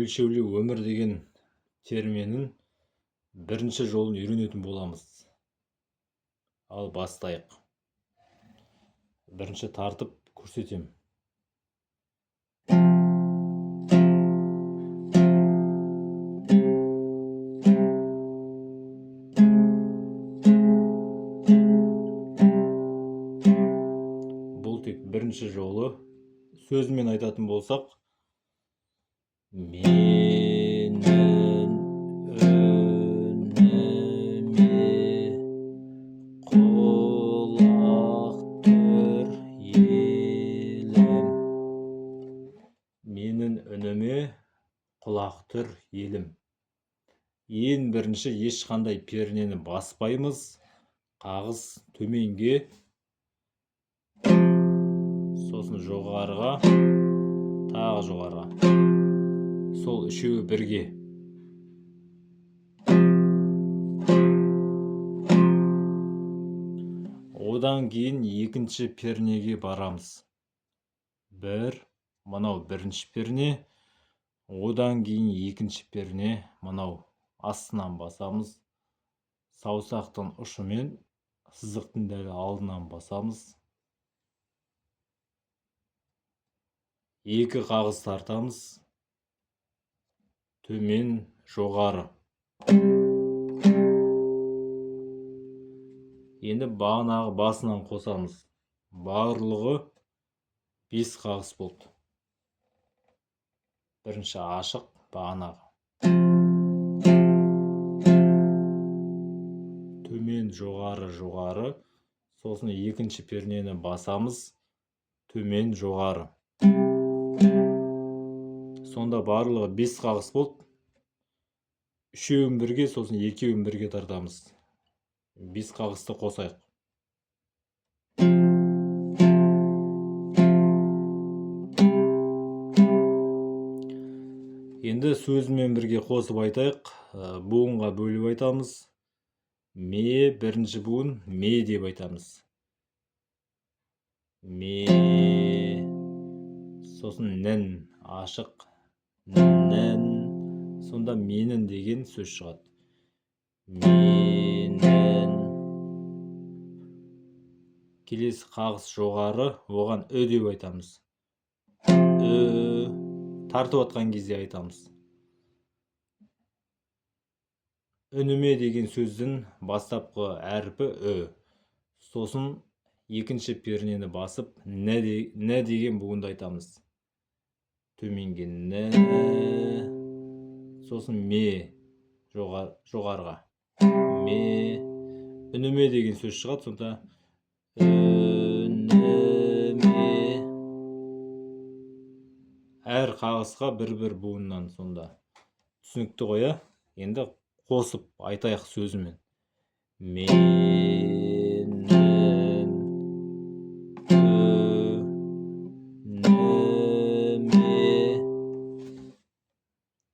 өлшеулі өмір деген терминін бірінші жолын үйренетін боламыз. Ал бастайық. Бірінші тартып көрсетем. Бұл тек бірінші жолы. Сөзмен айтатын болсақ, менің үніме құлақ түр елім. Менің үніме құлақ түр елім. Ең бірінші ешқандай пернені баспаймыз. Қағыз төменге, сосын жоғарыға, тағы жоғарыға. Сол үшеуі бірге. Одан кейін екінші пернеге барамыз. Мынау бірінші перне. Одан кейін екінші перне, мынау астынан басамыз. Саусақтың ұшымен сызықтың дәл алдынан басамыз. Екі қағыз тартамыз. Төмен, жоғары. Енді бағанағы басынан қосамыз. Барлығы 5 қағыз болды. Бірінші ашық, бағанағы. Төмен, жоғары, жоғары. Сосын екінші пернені басамыз. Төмен, жоғары. Сонда барлығы 5 қағыз болды. Үшеуін бірге, сосын екеуін бірге тартамыз. 5 қағызды қосайық. Енді сөзімен бірге қосып айтайық. Буынға бөліп айтамыз. Ме, бірінші буын, ме деп айтамыз. Ме. Сосын нін, ашық, нін. Сонда менің деген сөз шығады. Менің. Келесі қағыз жоғары, оған ү деп айтамыз. Тартып атқан кезде айтамыз. Үніме деген сөздің бастапқы әрпі ү. Сосын екінші пернені басып, нә деген буынды айтамыз. Төменге нә. Сосын ме, жоғарыға. Ме. Үніме деген сөз шығады, сонда үніме. Әр қағызға бір буыннан сонда. Түсінікті қоя. Енді қосып айтайық сөзімен. Менің үніме.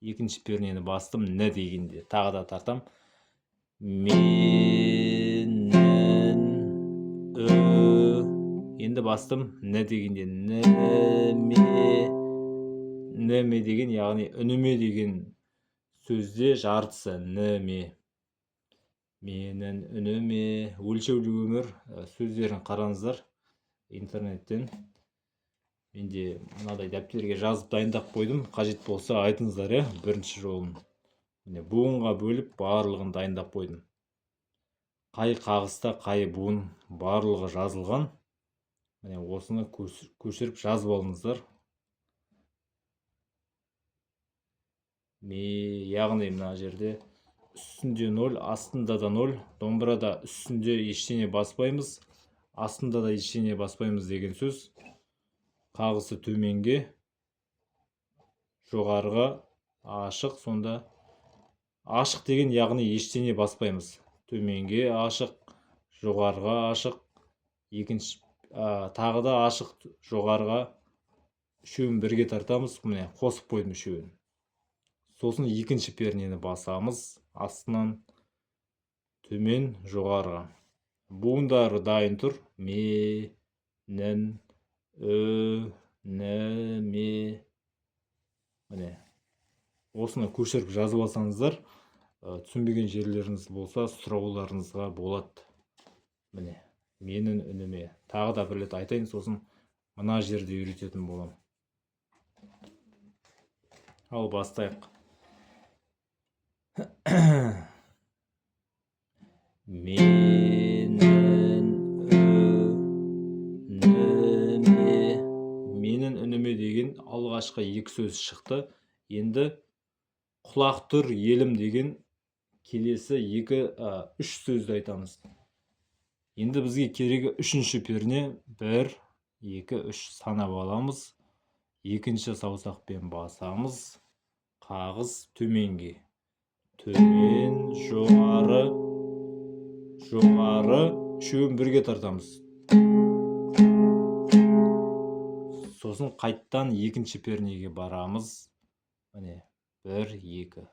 Екінші пернені бастым, нә дегенде. Тағы да тартам. Менің енді бастым, нә дегенде. Нәме деген, яғни үніме деген сөзде жартысы нәме. Менің үніме. Өлшеулі өмір сөздерін қараңыздар интернеттен. Менде мынадай дәптерге жазып дайындап қойдым. Қажет болса айтыңыздар, бірінші жолын. Буынға бөліп барлығын дайындап қойдым. Қай қағызда қай буын барлығы жазылған. Осыны көшіріп жазып алыңыздар. Яғни мына жерде үстінде 0, астында да 0. Домбырада үстінде ештеңе баспаймыз, астында да ештеңе баспаймыз деген сөз. Қағызды төменге, жоғарыға, ашық, сонда ашық деген, яғни ештеңе баспаймыз. Төменге ашық, жоғарыға ашық, екінші тағы да ашық, жоғарыға. Үшеуін бірге тартамыз. Міне қосып қойдым үшеуін. Сосын екінші пернені басамыз. Астынан төмен, жоғарыға. Буындары дайын тұр. Ме, нін, ү, нә, ме. Міне осыны көшіріп жазып алсаңыздар, түсінбеген жерлеріңіз болса сұрауларыңызға болады. Міне, менің үніме тағы да бір рет айтайын, сосын мына жерде үйрететін боламын. Ал бастайық. Менің үніме деген алғашқы екі сөз шықты. Енді құлақ тұр елім деген келесі үш сөзді айтамыз. Енді бізге керегі үшінші перне 1, 2, 3 санап аламыз. Екінші саусақпен басамыз. Қағыз төменге. Төмен, жоғары, жоғары. Үшеуін бірге тартамыз. Сосын қайттан екінші пернеге барамыз. Міне, 1, 2.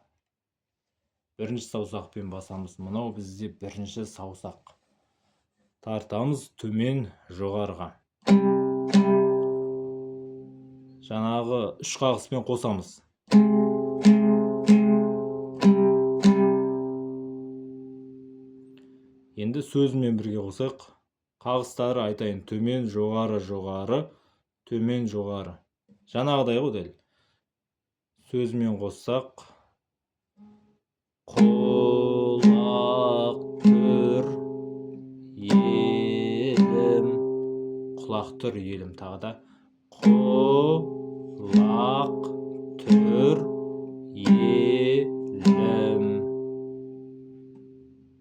Бірінші саусақпен басамыз. Мынау бізде бірінші саусақ. Тартамыз төмен, жоғарыға. Жаңағы үш қағыспен қосамыз. Енді сөзімен бірге қосайық. Қағыстары айтайын. Төмен, жоғары, жоғары, төмен, жоғары. Жаңағыдай ғой дәл. Сөзімен қоссақ. Құлақ тұр елім. Құлақ тұр елім тағы да. Құлақ тұр елім.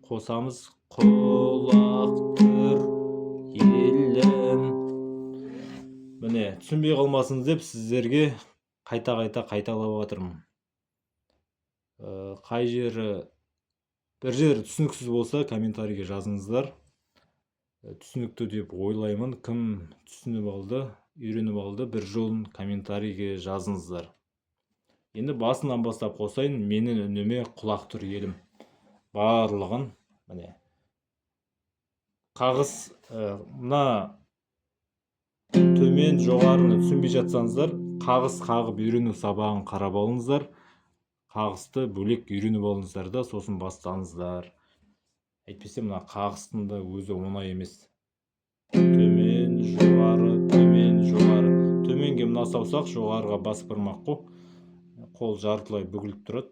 Қосамыз. Құлақ тұр елім. Міне, түсінбей қалмасыңыз деп сіздерге қайталап жатырмын. Қай жері бір жері түсініксіз болса комментарийге жазыңыздар. Түсінікті деп ойлаймын. Кім түсініп алды, үйреніп алды, бір жолын комментарийге жазыңыздар. Енді басынан бастап қосайын. Менің үніме құлақ тұр елім. Барлығын міне. Қағыс мына төмен жоғарыны түсінбей жатсаңыздар, қағыс қағып үйрену сабағын қарап алыңыздар. Қағысты бөлек үйреніп алыңыздар да, сосын бастаңыздар. Әйтпесе мына қағыстың да өзі оңай емес. Төмен, жоғары, төмен, жоғары. Төменге мына саусақ, жоғарыға бас бармақ қой. Қол жартылай бүгіліп тұрады.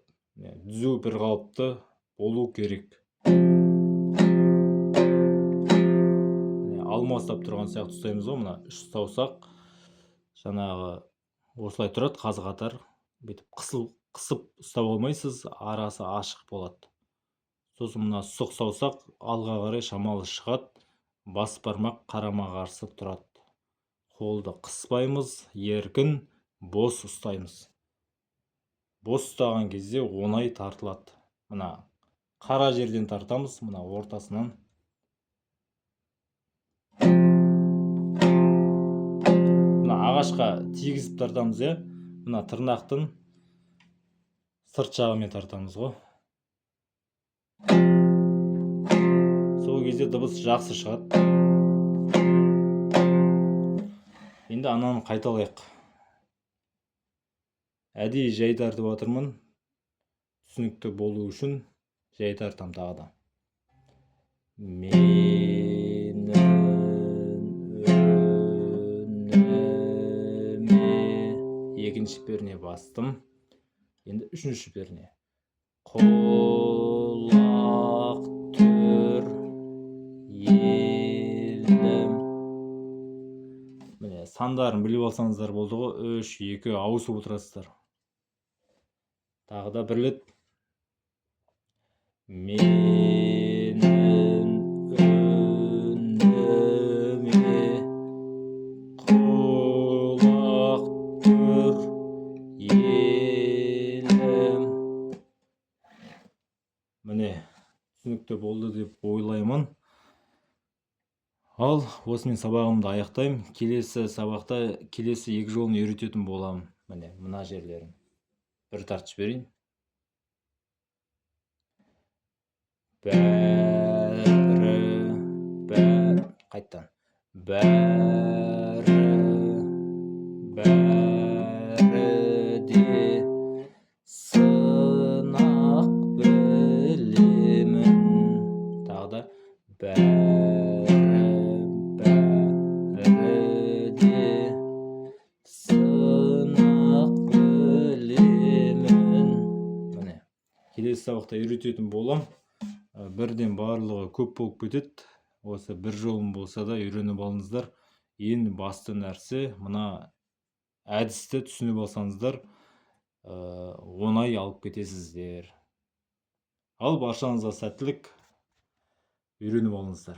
Түзу бір қалыпты болу керек. Алмастап тұрған сияқты ұстаймыз ғой, мына үш саусақ. Жаңағы осылай тұрады, қаз қатар. Бүйтіп қысып ұстап алмайсыз, арасы ашық болады. Сосын мына сұқ саусақ алға қарай шамалы шығады, бас бармақ қарама қарсы тұрады. Қолды қыспаймыз, еркін, бос ұстаймыз. Бос ұстаған кезде оңай тартылады. Мына қара жерден тартамыз, мына ортасынан. Мына ағашқа тигізіп тартамыз, е? Мына тырнақтың сырт жағымен тартамыз ғой. Сол кезде дыбыс жақсы шығады. Енді ананы қайталайық. Әдейі жай тартып жатырмын. Түсінікті болу үшін жай тартам тағы да. Менің үніме. Екінші перне бастым. Енді үшінші перне. Құлақ тұр елім. Міне, сандарын біліп алсаңыздар болды ғой. 3, 2 ауысып отырасыздар. Тағы да бір рет. Менің үніме құлақ тұр елім. Міне, түсінікті болды деп ойлаймын. Ал осымен сабағымды аяқтаймын. Келесі сабақта келесі екі жолын үйрететін боламын. Міне, мына жерлерін бір тартып жіберейін. Қайттан. Бәрі де бәрі сынақ білемін. Міне келесі сабақта үйрететін болам. Бірден барлығы көп болып кетеді. Осы бір жолым болса да үйреніп алыңыздар. Ең басты нәрсе мына әдісті түсініп алсаңыздар, оңай алып кетесіздер. Ал баршаңызға сәттілік, үйреніп алыңыздар.